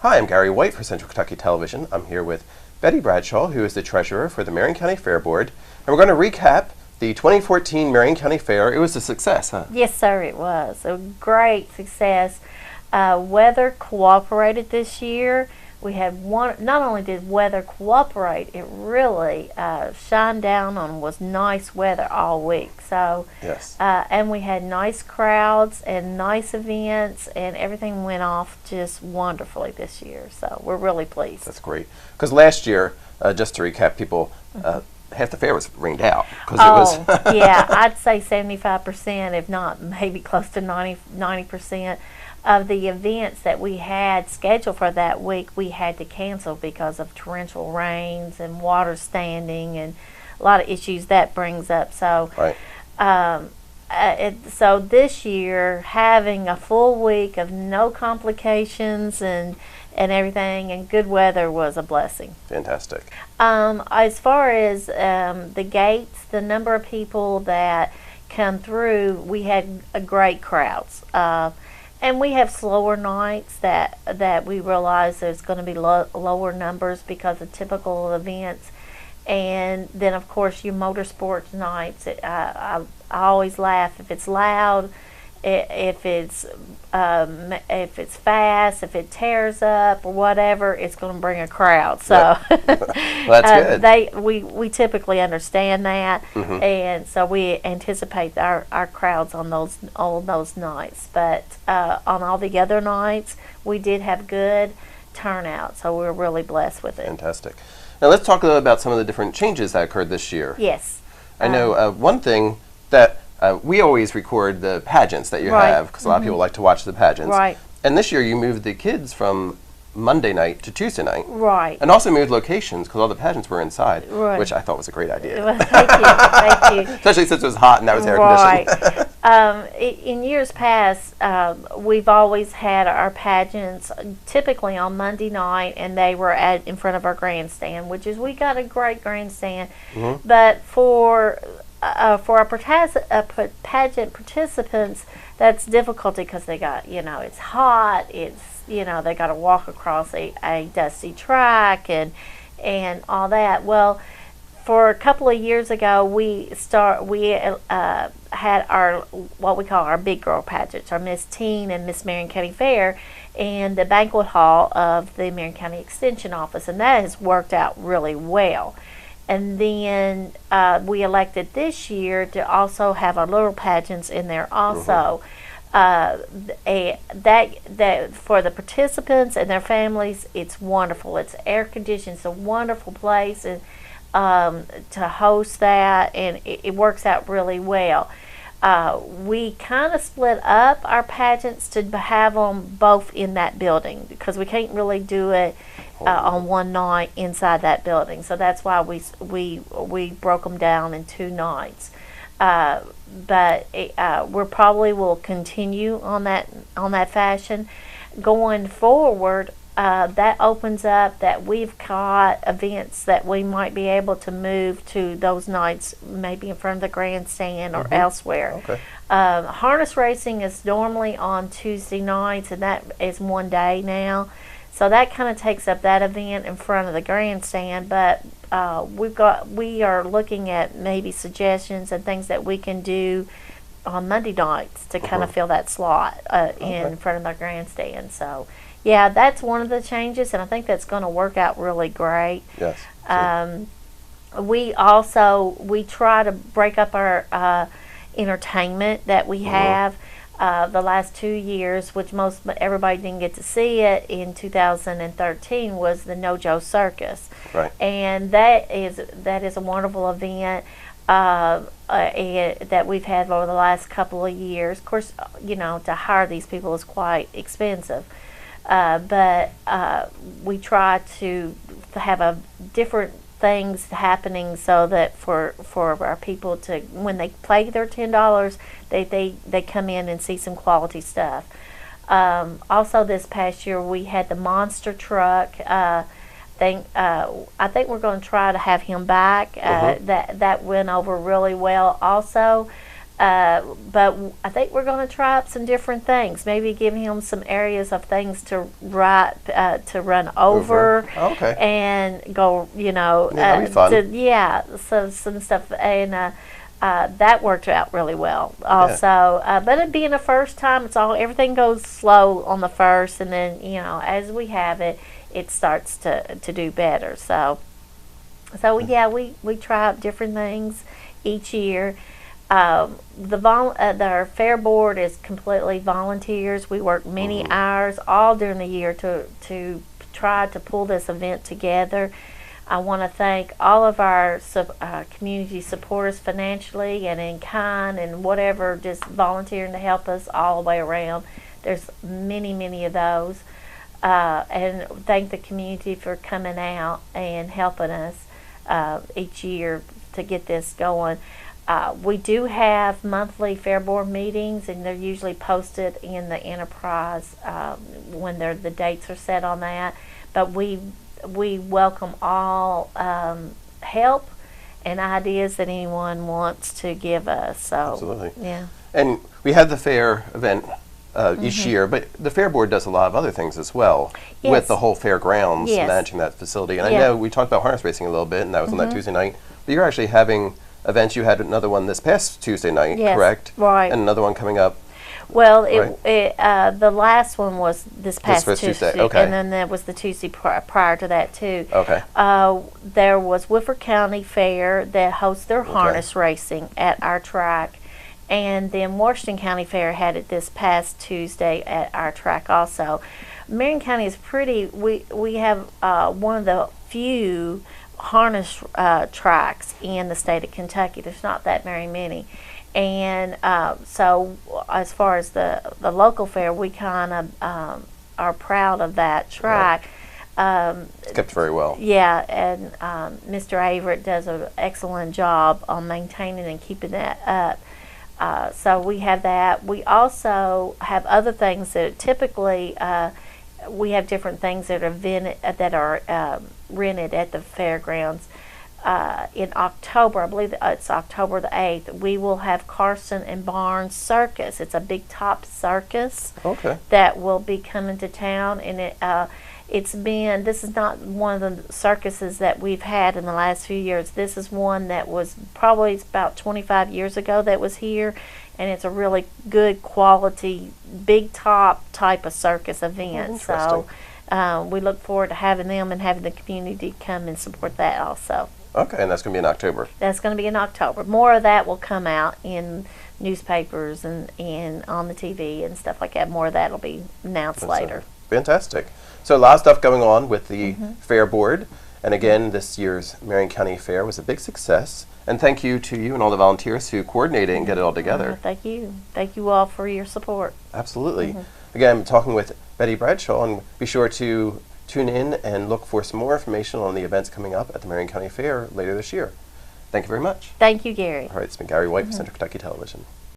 Hi, I'm Gary White for Central Kentucky Television. I'm here with Betty Bradshaw, who is the treasurer for the Marion County Fair Board, and we're going to recap the 2014 Marion County Fair. It was a success, huh? Yes, sir, it was a great success. Weather cooperated this year. We had not only did weather cooperate, it really shined down on was nice weather all week. So, yes. And we had nice crowds and nice events, and everything went off just wonderfully this year. So we're really pleased. That's great. Because last year, just to recap, people, half the fair was rained out. It was yeah, I'd say 75%, if not maybe close to 90%. Of the events that we had scheduled for that week, we had to cancel because of torrential rains and water standing and a lot of issues that brings up. So, right. So this year, having a full week of no complications and everything and good weather was a blessing. Fantastic. As far as the gates, the number of people that come through, we had great crowds. And we have slower nights that we realize there's going to be lower numbers because of typical events. And then, of course, your motorsports nights, I always laugh. If it's loud, if it's fast, if it tears up or whatever, it's going to bring a crowd. So well, that's good. We typically understand that, mm-hmm. and so we anticipate our crowds on all those nights. But on all the other nights, we did have good turnout, so we're really blessed with it. Fantastic. Now let's talk a little about some of the different changes that occurred this year. Yes. I know one thing that we always record the pageants that you right. have because a lot of people like to watch the pageants. Right. And this year you moved the kids from Monday night to Tuesday night. Right. And also moved locations because all the pageants were inside, right. which I thought was a great idea. Well, thank you. Especially since it was hot and that was air conditioned. Right. In years past, we've always had our pageants typically on Monday night, and they were in front of our grandstand, we got a great grandstand. Mm-hmm. But for our pageant participants, that's difficulty because they got, it's hot, they got to walk across a dusty track and all that. Well, for a couple of years ago, we had our what we call our big girl pageants, our Miss Teen and Miss Marion County Fair, in the banquet hall of the Marion County Extension Office, and that has worked out really well. And then we elected this year to also have our little pageants in there also. That for the participants and their families, it's wonderful. It's air conditioned. It's a wonderful place and to host that, and it works out really well. We kind of split up our pageants to have them both in that building because we can't really do it on one night inside that building. So that's why we broke them down in 2 nights. But we probably will continue on that fashion going forward. That opens up that we've got events that we might be able to move to those nights, maybe in front of the grandstand or elsewhere. Okay. Harness racing is normally on Tuesday nights, and that is one day now. So that kind of takes up that event in front of the grandstand, but we are looking at maybe suggestions and things that we can do on Monday nights to kind of fill that slot in front of the grandstand. So, yeah, that's one of the changes, and I think that's going to work out really great. Yes. We try to break up our entertainment that we have. The last 2 years, which everybody didn't get to see it in 2013, was the No Joe Circus, right? And that is a wonderful event that we've had over the last couple of years. Of course, to hire these people is quite expensive, but we try to have a different things happening so that for our people to, when they pay their $10, they come in and see some quality stuff. Also this past year we had the monster truck. I think we're going to try to have him back. That went over really well also. But I think we're going to try up some different things. Maybe give him some areas of things to run over. Oh, okay. And go, you know. Yeah, that'd be fun. So some stuff, and that worked out really well. Also, but it being the first time, everything goes slow on the first, and then as we have it, it starts to do better. So yeah, we try out different things each year. Our fair board is completely volunteers. We work many hours all during the year to try to pull this event together. I want to thank all of our community supporters financially and in kind and whatever, just volunteering to help us all the way around. There's many of those. And thank the community for coming out and helping us each year to get this going. We do have monthly fair board meetings, and they're usually posted in the Enterprise when the dates are set on that. But we welcome all help and ideas that anyone wants to give us. So, absolutely. Yeah. And we have the fair event each year, but the fair board does a lot of other things as well with the whole fairgrounds, managing that facility. And I know we talked about harness racing a little bit, and that was on that Tuesday night. But you're actually having events. You had another one this past Tuesday night, correct? Right. And another one coming up. Well, the last one was this past Tuesday, okay. And then there was the Tuesday prior to that too. Okay. There was Woodford County Fair that hosts their harness racing at our track, and then Washington County Fair had it this past Tuesday at our track also. Marion County is pretty. We have one of the few harness tracks in the state of Kentucky. There's not that very many. And so as far as the local fair, we kind of are proud of that track. It's kept very well. Yeah, and Mr. Averett does an excellent job on maintaining and keeping that up. So we have that. We also have other things that typically we have different things that are rented at the fairgrounds. In October, I believe it's October the 8th, we will have Carson and Barnes Circus. It's a big top circus that will be coming to town, and this is not one of the circuses that we've had in the last few years. This is one that was probably about 25 years ago that was here, and it's a really good quality, big top type of circus event. So we look forward to having them and having the community come and support that also. Okay, and that's going to be in October. That's going to be in October. More of that will come out in newspapers and on the TV and stuff like that. More of that will be announced later. Fantastic. So a lot of stuff going on with the Fair Board. And again, this year's Marion County Fair was a big success. And thank you to you and all the volunteers who coordinated and get it all together. Thank you. Thank you all for your support. Absolutely. Again, I'm talking with Betty Bradshaw, and be sure to tune in and look for some more information on the events coming up at the Marion County Fair later this year. Thank you very much. Thank you, Gary. All right, it's been Gary White for Central Kentucky Television.